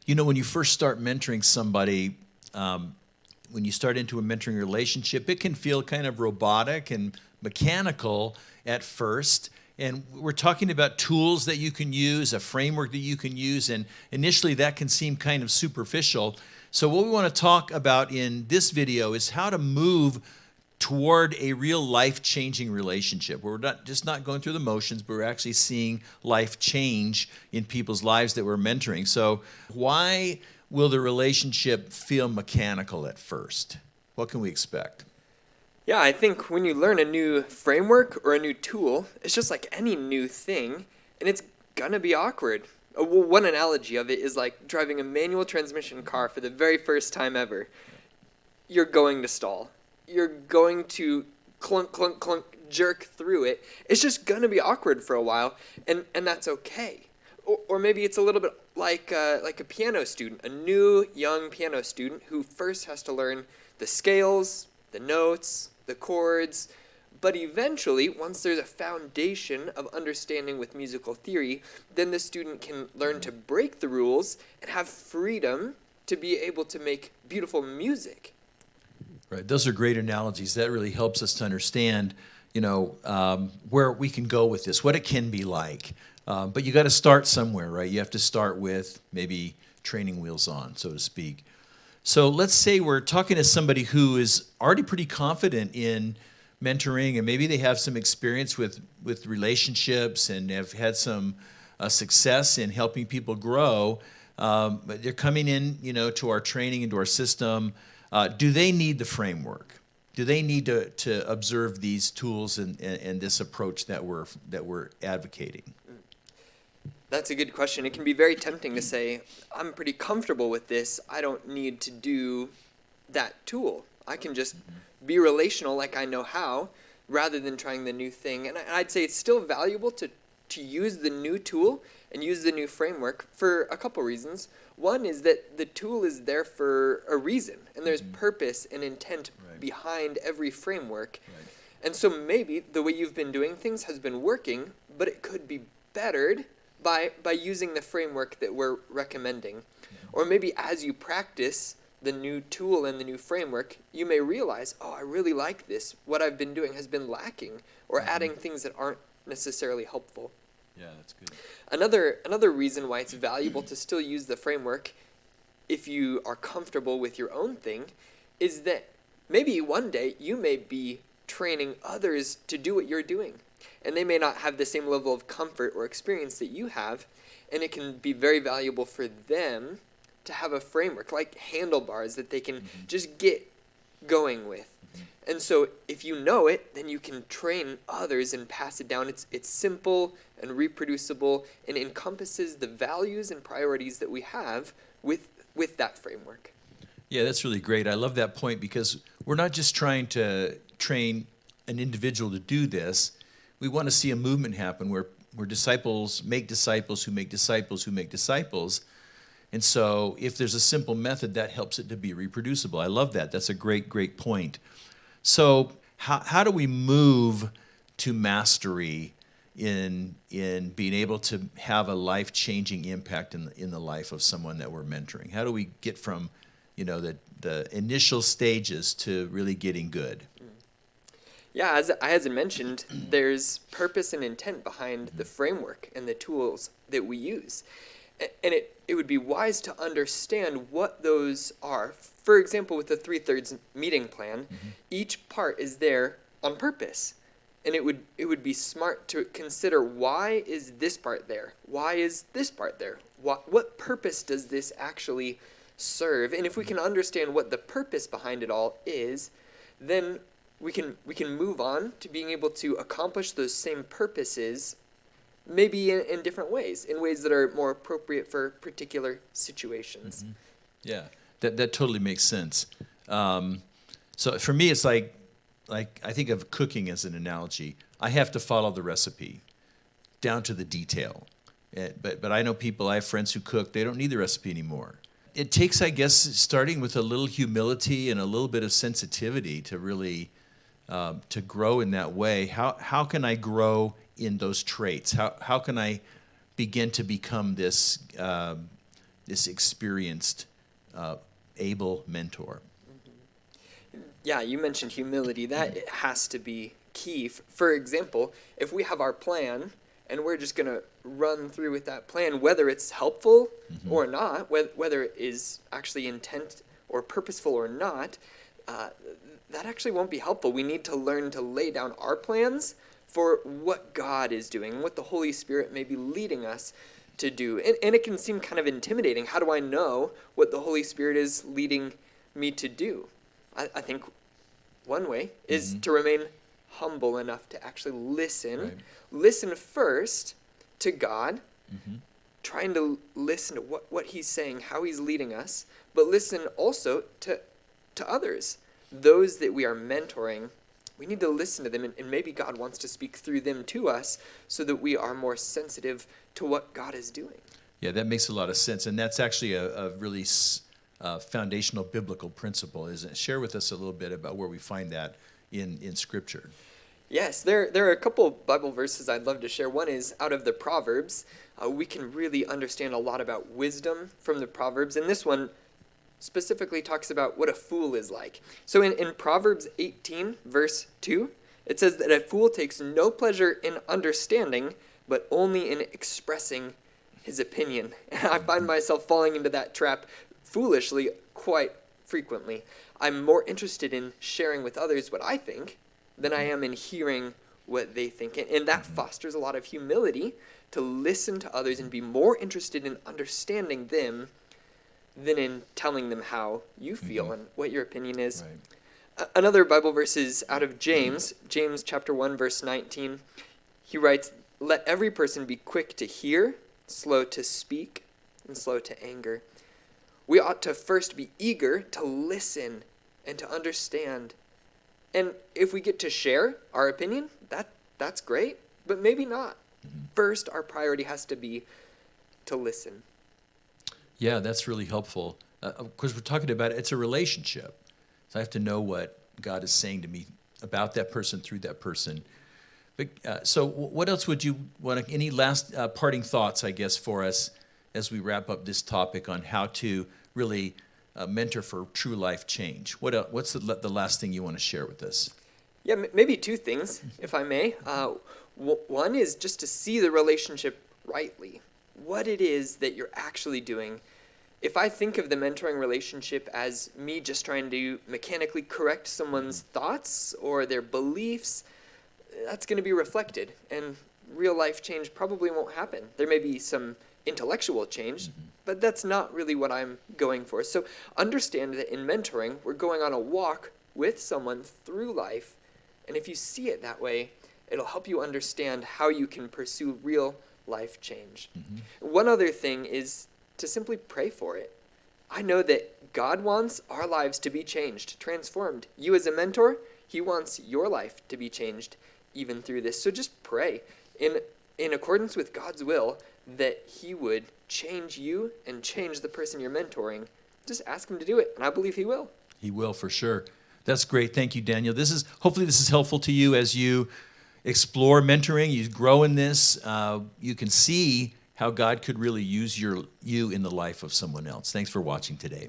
You know, when you first start mentoring somebody, when you start into a mentoring relationship, it can feel kind of robotic and mechanical at first. And we're talking about tools that you can use, a framework that you can use, and initially that can seem kind of superficial. So what we want to talk about in this video is how to move toward a real life-changing relationship, where we're not going through the motions, but we're actually seeing life change in people's lives that we're mentoring. So why will the relationship feel mechanical at first? What can we expect? Yeah, I think when you learn a new framework or a new tool, it's just like any new thing, and it's gonna be awkward. Well, one analogy of it is like driving a manual transmission car for the very first time ever. You're going to stall. You're going to clunk, clunk, clunk, jerk through it. It's just gonna be awkward for a while, and that's okay. Or maybe it's a little bit like a piano student, a new young piano student who first has to learn the scales, the notes, the chords, but eventually, once there's a foundation of understanding with musical theory, then the student can learn to break the rules and have freedom to be able to make beautiful music. Right, those are great analogies. That really helps us to understand, where we can go with this, what it can be like. But you got to start somewhere, right? You have to start with maybe training wheels on, so to speak. So let's say we're talking to somebody who is already pretty confident in mentoring, and maybe they have some experience with relationships and have had some success in helping people grow. But they're coming in, to our training, into our system. Do they need the framework? Do they need to observe these tools and this approach that we're advocating? That's a good question. It can be very tempting to say, I'm pretty comfortable with this. I don't need to do that tool. I can just be relational like I know how, rather than trying the new thing. And I'd say it's still valuable to use the new tool and use the new framework for a couple reasons. One is that the tool is there for a reason, and there's purpose and intent behind every framework. Right. And so maybe the way you've been doing things has been working, but it could be bettered by using the framework that we're recommending. Or maybe as you practice the new tool and the new framework, you may realize, oh, I really like this. What I've been doing has been lacking, or adding things that aren't necessarily helpful. Yeah, that's good. Another reason why it's valuable to still use the framework, if you are comfortable with your own thing, is that maybe one day you may be training others to do what you're doing. And they may not have the same level of comfort or experience that you have, and it can be very valuable for them to have a framework like handlebars that they can just get going with. And so if you know it, then you can train others and pass it down. It's simple and reproducible and encompasses the values and priorities that we have with that framework. Yeah, that's really great. I love that point, because we're not just trying to train an individual to do this. We want to see a movement happen where disciples make disciples who make disciples who make disciples. And so if there's a simple method, that helps it to be reproducible. I love that. That's a great, great point. So how do we move to mastery in being able to have a life-changing impact in the life of someone that we're mentoring? How do we get from, the initial stages to really getting good? Yeah, as I mentioned, there's purpose and intent behind the framework and the tools that we use. And it would be wise to understand what those are. For example, with the 3/3 meeting plan, each part is there on purpose. And it would be smart to consider, why is this part there? Why is this part there? What purpose does this actually serve? And if we can understand what the purpose behind it all is, then we can move on to being able to accomplish those same purposes, maybe in different ways, in ways that are more appropriate for particular situations. Yeah, that totally makes sense. So for me, it's like I think of cooking as an analogy. I have to follow the recipe down to the detail. But I know people, I have friends who cook, they don't need the recipe anymore. It takes, I guess, starting with a little humility and a little bit of sensitivity to really to grow in that way. How can I grow in those traits? How can I begin to become this this experienced, able mentor. Yeah, you mentioned humility. That has to be key. For example, if we have our plan and we're just going to run through with that plan, whether it's helpful or not, whether it is actually intent or purposeful or not, that actually won't be helpful. We need to learn to lay down our plans for what God is doing, what the Holy Spirit may be leading us to do. And it can seem kind of intimidating. How do I know what the Holy Spirit is leading me to do? I think one way is to remain humble enough to actually listen. Right. Listen first to God, trying to listen to what he's saying, how he's leading us, but listen also to others, those that we are mentoring. We need to listen to them, and maybe God wants to speak through them to us so that we are more sensitive to what God is doing. Yeah, that makes a lot of sense, and that's actually a really foundational biblical principle, isn't it? Share with us a little bit about where we find that in Scripture. Yes, there are a couple Bible verses I'd love to share. One is out of the Proverbs. We can really understand a lot about wisdom from the Proverbs, and this one specifically talks about what a fool is like. So in Proverbs 18, verse 2, it says that a fool takes no pleasure in understanding, but only in expressing his opinion. And I find myself falling into that trap foolishly quite frequently. I'm more interested in sharing with others what I think than I am in hearing what they think. And that fosters a lot of humility to listen to others and be more interested in understanding them than in telling them how you feel and what your opinion is. Right. Another Bible verse is out of James, James chapter 1, verse 19. He writes, "Let every person be quick to hear, slow to speak, and slow to anger." We ought to first be eager to listen and to understand. And if we get to share our opinion, that's great, but maybe not. First, our priority has to be to listen. Yeah, that's really helpful. Of course, we're talking about it's a relationship. So I have to know what God is saying to me about that person through that person. But so what else would you want? Any last parting thoughts, I guess, for us as we wrap up this topic on how to really mentor for true life change? What's the last thing you want to share with us? Yeah, maybe two things, if I may. One is just to see the relationship rightly, what it is that you're actually doing. If I think of the mentoring relationship as me just trying to mechanically correct someone's thoughts or their beliefs, that's going to be reflected, and real life change probably won't happen. There may be some intellectual change, but that's not really what I'm going for. So understand that in mentoring, we're going on a walk with someone through life, and if you see it that way, it'll help you understand how you can pursue real life change. One other thing is to simply pray for it. I know that God wants our lives to be changed, transformed. You as a mentor, he wants your life to be changed even through this. So just pray in accordance with God's will that he would change you and change the person you're mentoring. Just ask him to do it, and I believe he will. He will, for sure. That's great. Thank you, Daniel. Hopefully this is helpful to you as you explore mentoring, you grow in this. You can see how God could really use you in the life of someone else. Thanks for watching today.